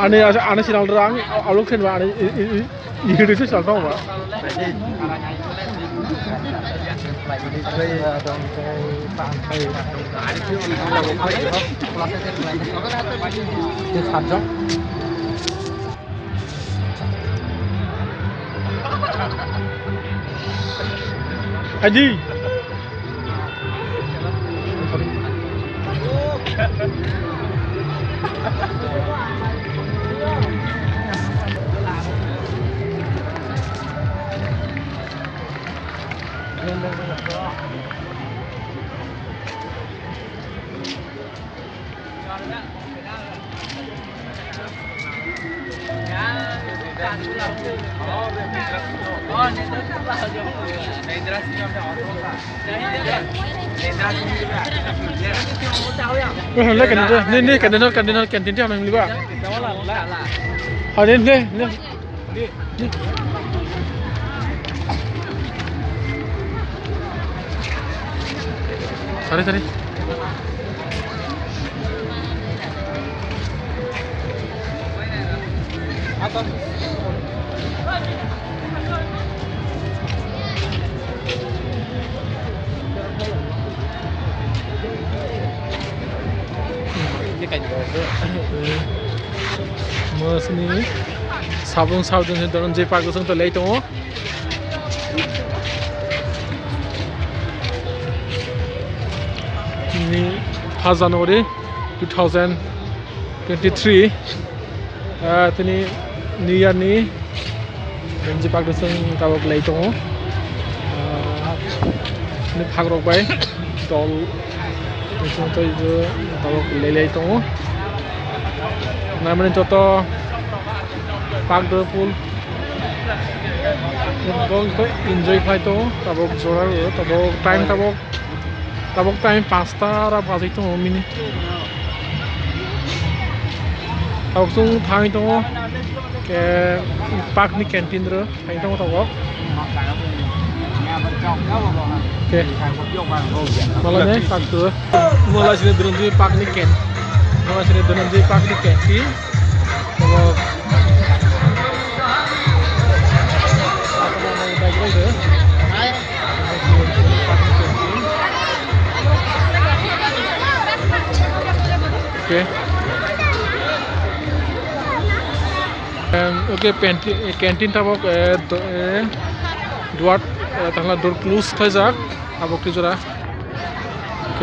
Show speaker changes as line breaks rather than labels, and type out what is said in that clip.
Ane sinal terang, aluk sen ba ane hidup itu sinal tahu ba? Haji. Đây cái này canteen theo này mình qua. Lên. Sorry. Sini sabung sini dhananjoy park जों तो लैदङ नि 1 January 2023 tini New Year ni dhananjoy park जों गावक लैदङ नि फाग्रबाय दल जों तो गावक लैदङ namanya contoh park the pool bong to enjoy khai to tabok jora tabok time 5টা ra baji to mini tabok sung thai to ke park ni canteen ro thai to tabok oke malah ne satu mulai sini dhananjoy park ni canteen tabok oke canteen tabok duat tangla door close khai jak tabok ti jora